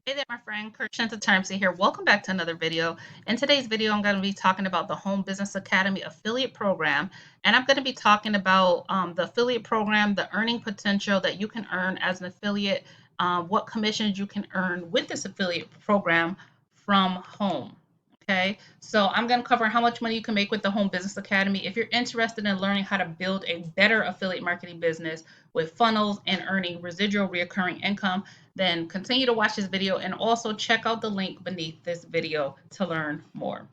Hey there, my friend. 𝐂𝐥𝐢𝐜𝐤𝐟𝐮𝐧𝧧𝐞𝐥𝐬 here. Welcome back to another video. In today's video, I'm going to be talking about the Home Business Academy affiliate program. And I'm going to be talking about the affiliate program, the earning potential that you can earn as an affiliate, what commissions you can earn with this affiliate program from home. Okay, so I'm going to cover how much money you can make with the Home Business Academy. If you're interested in learning how to build a better affiliate marketing business with funnels and earning residual recurring income, then continue to watch this video and also check out the link beneath this video to learn more.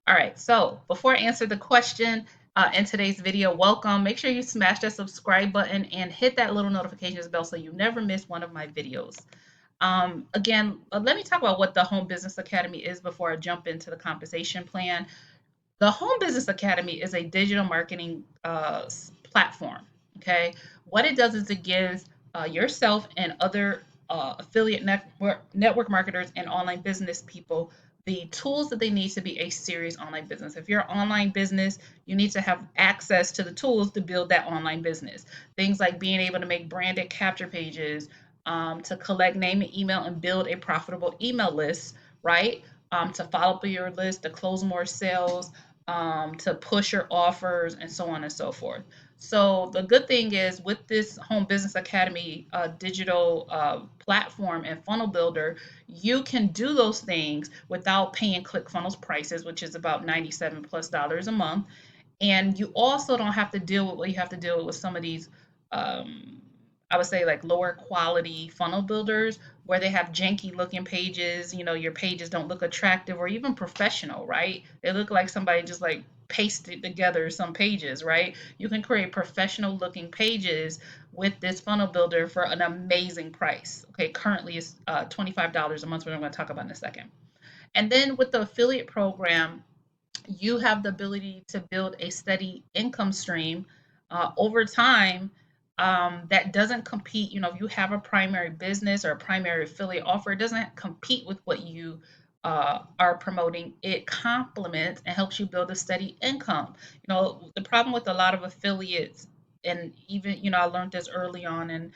All right, so before I answer the question in today's video, welcome. Make sure you smash that subscribe button and hit that little notifications bell so you never miss one of my videos. Again, let me talk about what the Home Business Academy is before I jump into the compensation plan. The Home Business Academy is a digital marketing platform. Okay, what it does is it gives yourself and other affiliate network marketers and online business people the tools that they need to be a serious online business. If you're an online business, you need to have access to the tools to build that online business. Things like being able to make branded capture pages, to collect name and email and build a profitable email list, right? To follow up your list, to close more sales, to push your offers, and so on and so forth. So the good thing is with this Home Business Academy digital platform and funnel builder, you can do those things without paying ClickFunnels prices, which is about $97+ a month. And you also don't have to deal with what you have to deal with some of these I would say like lower quality funnel builders where they have janky looking pages. You know, your pages don't look attractive or even professional, right? They look like somebody just like pasted together some pages, right? You can create professional looking pages with this funnel builder for an amazing price. Okay, currently it's $25 a month, which I'm going to talk about in a second. And then with the affiliate program, you have the ability to build a steady income stream over time that doesn't compete. You know, if you have a primary business or a primary affiliate offer, it doesn't compete with what you are promoting. It complements and helps you build a steady income. You know, the problem with a lot of affiliates, and even, you know, I learned this early on, and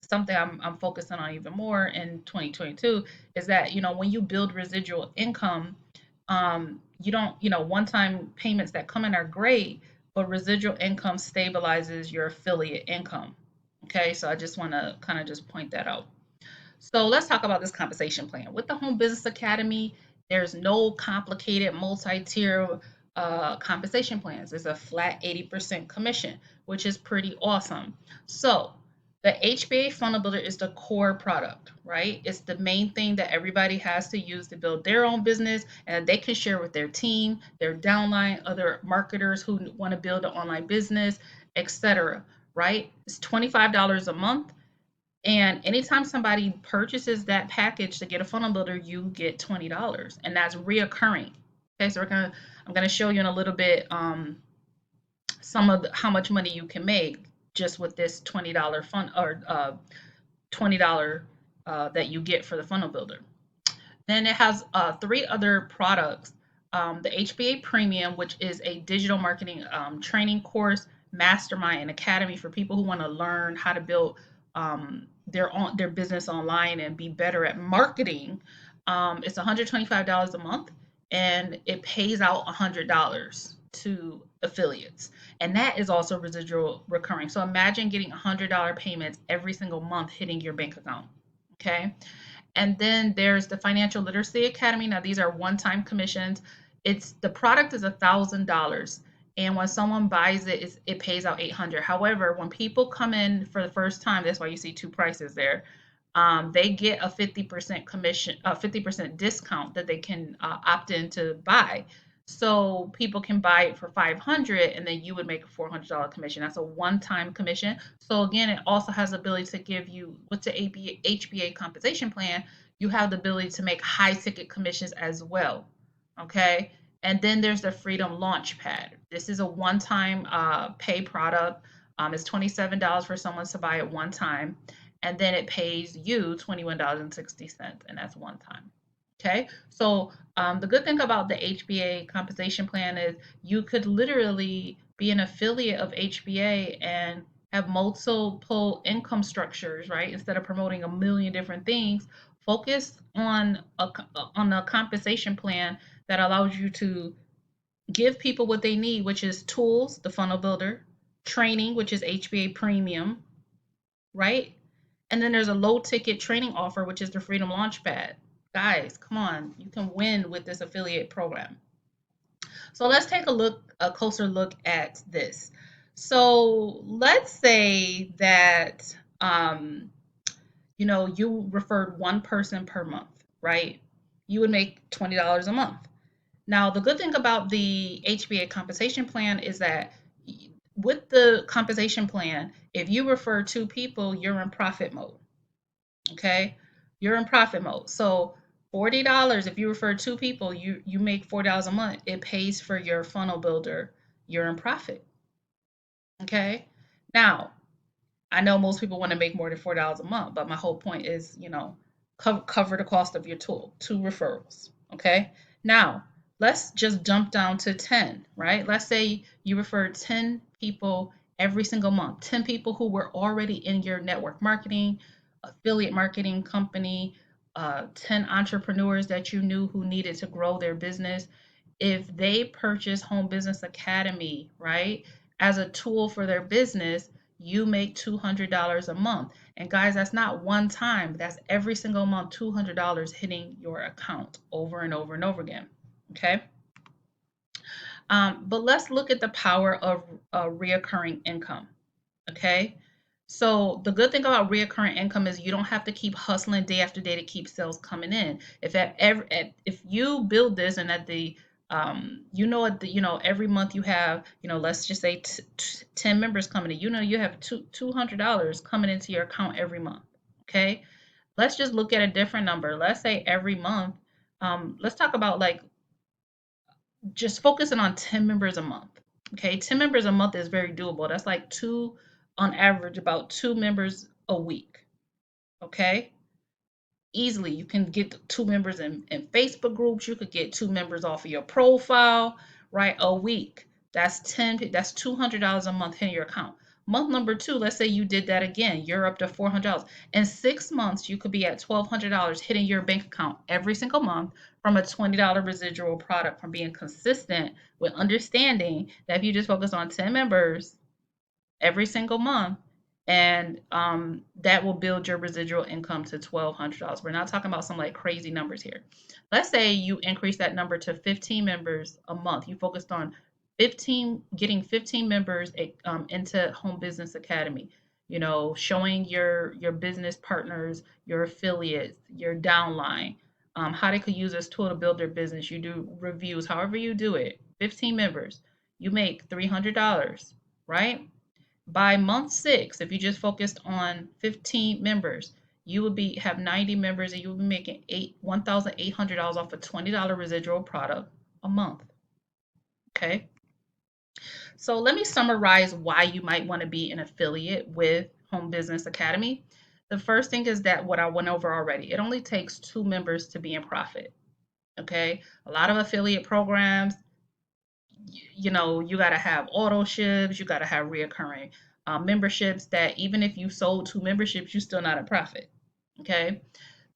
something I'm focusing on even more in 2022 is that, you know, when you build residual income, you don't, you know, one-time payments that come in are great, but residual income stabilizes your affiliate income. Okay, so I just want to kind of just point that out. So let's talk about this compensation plan. With the Home Business Academy, there's no complicated multi-tier compensation plans. It's a flat 80% commission, which is pretty awesome. So the HBA funnel builder is the core product, right? It's the main thing that everybody has to use to build their own business and they can share with their team, their downline, other marketers who want to build an online business, etc. Right? It's $25 a month. And anytime somebody purchases that package to get a funnel builder, you get $20, and that's reoccurring. Okay, so I'm gonna show you in a little bit some of how much money you can make just with this $20 fun or $20 that you get for the funnel builder. Then it has three other products. The HBA Premium, which is a digital marketing training course, mastermind, and academy for people who want to learn how to build their business online and be better at marketing. It's $125 a month, and it pays out $100 to affiliates, and that is also residual recurring. So imagine getting $100 payments every single month hitting your bank account. Okay. And then there's the Financial Literacy Academy. Now these are one-time commissions. It's the product is $1,000, and when someone buys it, it pays out $800. However, when people come in for the first time, that's why you see two prices there. They get a 50% commission, a 50% discount that they can opt in to buy. So people can buy it for $500, and then you would make a $400 commission. That's a one-time commission. So again, it also has the ability to give you, with the HBA compensation plan, you have the ability to make high ticket commissions as well. Okay. And then there's the Freedom Launchpad. This is a one-time pay product. It's $27 for someone to buy it one time, and then it pays you $21.60, and that's one time. Okay, so the good thing about the HBA compensation plan is you could literally be an affiliate of HBA and have multiple income structures, right? Instead of promoting a million different things, focus on a compensation plan that allows you to give people what they need, which is tools, the funnel builder, training, which is HBA premium, right? And then there's a low ticket training offer, which is the Freedom Launchpad. Guys, come on, you can win with this affiliate program. So let's take a closer look at this. So let's say that you referred one person per month, right? You would make $20 a month. Now, the good thing about the HBA compensation plan is that with the compensation plan, if you refer two people, you're in profit mode. Okay, you're in profit mode. So $40, if you refer two people, you make $40 a month. It pays for your funnel builder. You're in profit. Okay. Now, I know most people want to make more than $4 a month, but my whole point is, cover the cost of your tool, two referrals. Okay. Now, let's just jump down to 10, right? Let's say you referred 10 people every single month, 10 people who were already in your network marketing, affiliate marketing company, 10 entrepreneurs that you knew who needed to grow their business. If they purchase Home Business Academy, right, as a tool for their business, you make $200 a month. And guys, that's not one time, that's every single month, $200 hitting your account over and over and over again. Okay. But let's look at the power of reoccurring income. Okay. So the good thing about reoccurring income is you don't have to keep hustling day after day to keep sales coming in. If you build this and at the every month you have, let's just say 10 members coming in, you have $200 coming into your account every month. Okay. Let's just look at a different number. Let's say every month, let's talk about like just focusing on 10 members a month. Okay, 10 members a month is very doable. That's like on average, about 2 members a week. Okay, easily you can get 2 members in Facebook groups. You could get 2 members off of your profile, right? A week. That's $200 a month in your account. Month number 2, let's say you did that again, you're up to $400. In 6 months, you could be at $1,200 hitting your bank account every single month from a $20 residual product, from being consistent with understanding that if you just focus on 10 members every single month, and that will build your residual income to $1,200. We're not talking about some like crazy numbers here. Let's say you increase that number to 15 members a month. You focused on getting 15 members into Home Business Academy. Showing your business partners, your affiliates, your downline, how they could use this tool to build their business. You do reviews, however you do it. 15 members, you make $300, right? By month 6, if you just focused on 15 members, you would have 90 members and you would be making $1,800 off a $20 residual product a month. Okay. So let me summarize why you might want to be an affiliate with Home Business Academy. The first thing is that what I went over already, it only takes 2 members to be in profit. Okay. A lot of affiliate programs, you got to have auto ships, you got to have reoccurring memberships that even if you sold 2 memberships, you're still not a profit. Okay.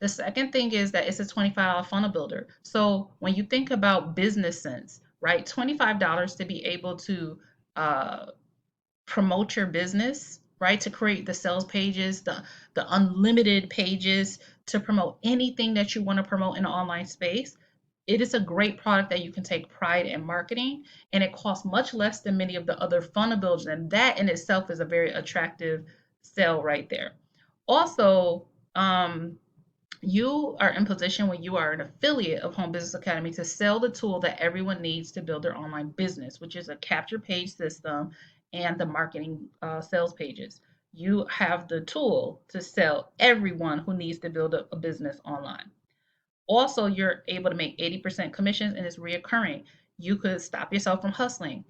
The second thing is that it's a $25 funnel builder. So when you think about business sense, right, $25 to be able to promote your business, right, to create the sales pages, the unlimited pages to promote anything that you want to promote in an online space. It is a great product that you can take pride in marketing, and it costs much less than many of the other funnel builders, and that in itself is a very attractive sell right there. Also, you are in position when you are an affiliate of Home Business Academy to sell the tool that everyone needs to build their online business, which is a capture page system and the marketing sales pages. You have the tool to sell everyone who needs to build a business online. Also, you're able to make 80% commissions, and it's reoccurring. You could stop yourself from hustling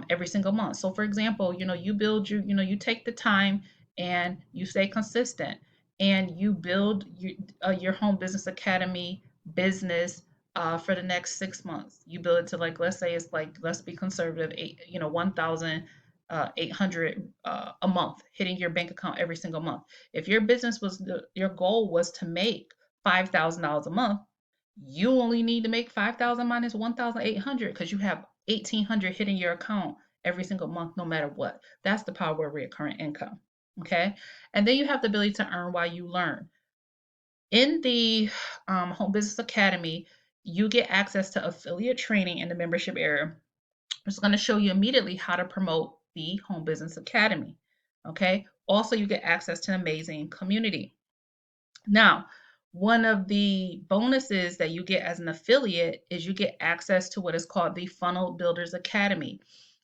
every single month. So for example, you take the time and you stay consistent and you build your Home Business Academy business for the next 6 months. You build it to, like, let's say it's like, let's be conservative, $1,000 $800 a month hitting your bank account every single month. If your business was your goal was to make $5,000 a month, you only need to make 5,000 minus 1,800 because you have 1,800 hitting your account every single month, no matter what. That's the power of recurrent income. Okay. And then you have the ability to earn while you learn. In the Home Business Academy, you get access to affiliate training in the membership area. It's going to show you immediately how to promote the Home Business Academy. Okay. Also, you get access to an amazing community. Now, one of the bonuses that you get as an affiliate is you get access to what is called the Funnel Builders Academy.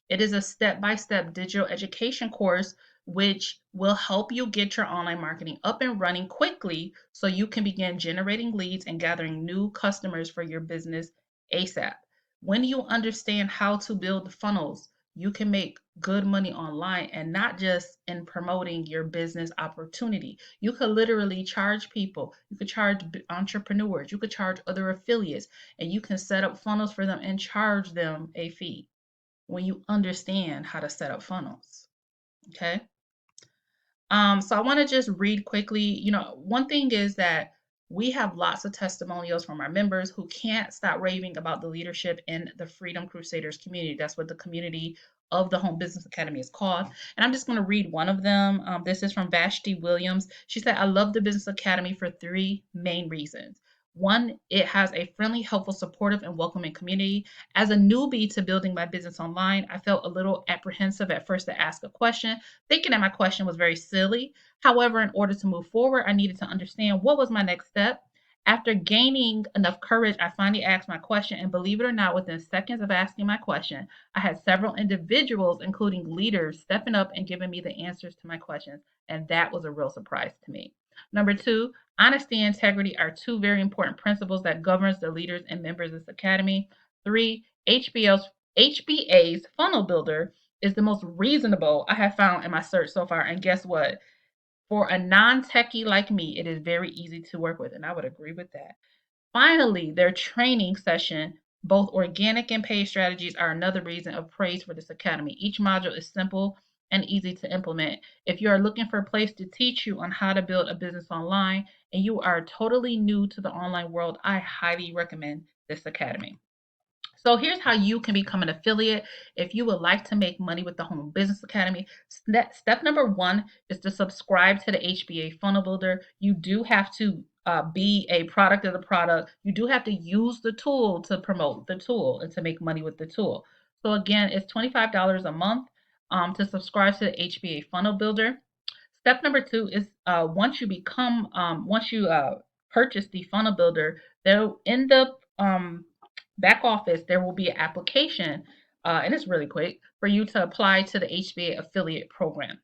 It is a step-by-step digital education course which will help you get your online marketing up and running quickly so you can begin generating leads and gathering new customers for your business ASAP. When you understand how to build funnels, you can make good money online and not just in promoting your business opportunity. You could literally charge people, you could charge entrepreneurs, you could charge other affiliates, and you can set up funnels for them and charge them a fee when you understand how to set up funnels. Okay. So I want to just read quickly. One thing is that we have lots of testimonials from our members who can't stop raving about the leadership in the Freedom Crusaders community. That's what the community of the Home Business Academy is called. And I'm just going to read one of them. This is from Vashti Williams. She said, I love the Business Academy for 3 main reasons. One, it has a friendly, helpful, supportive, and welcoming community. As a newbie to building my business online, I felt a little apprehensive at first to ask a question, thinking that my question was very silly. However, in order to move forward, I needed to understand what was my next step. After gaining enough courage, I finally asked my question, and believe it or not, within seconds of asking my question, I had several individuals, including leaders, stepping up and giving me the answers to my questions, and that was a real surprise to me. Number 2, honesty and integrity are 2 very important principles that governs the leaders and members of this academy. 3, HBA's funnel builder is the most reasonable I have found in my search so far. And guess what? For a non-techie like me, it is very easy to work with, and I would agree with that. Finally, their training session, both organic and paid strategies, are another reason of praise for this academy. Each module is simple and easy to implement. If you are looking for a place to teach you on how to build a business online and you are totally new to the online world, I highly recommend this academy. So here's how you can become an affiliate if you would like to make money with the Home Business Academy. Step number 1 is to subscribe to the HBA Funnel Builder. You do have to be a product of the product. You do have to use the tool to promote the tool and to make money with the tool. So again, it's $25 a month to subscribe to the HBA Funnel Builder. Step number 2 is once you purchase the Funnel Builder, they'll end up back office, there will be an application, and it's really quick, for you to apply to the HBA affiliate program.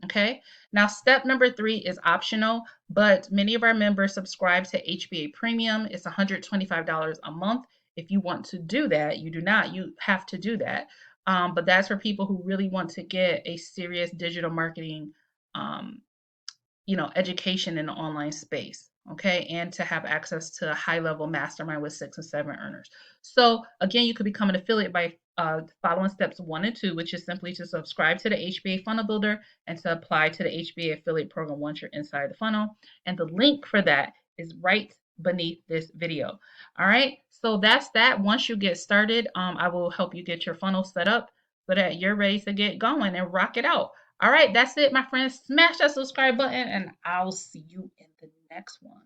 Okay. Now, step number 3 is optional, but many of our members subscribe to HBA Premium. It's $125 a month. If you want to do that, you do not. You have to do that. But that's for people who really want to get a serious digital marketing um, education in the online space, okay, and to have access to a high-level mastermind with 6 and 7 earners. So again, you could become an affiliate by following steps 1 and 2, which is simply to subscribe to the HBA Funnel Builder and to apply to the HBA affiliate program once you're inside the funnel. And the link for that is right beneath this video. All right, so that's that. Once you get started, I will help you get your funnel set up so that you're ready to get going and rock it out. All right, that's it, my friends. Smash that subscribe button, and I'll see you in the next one.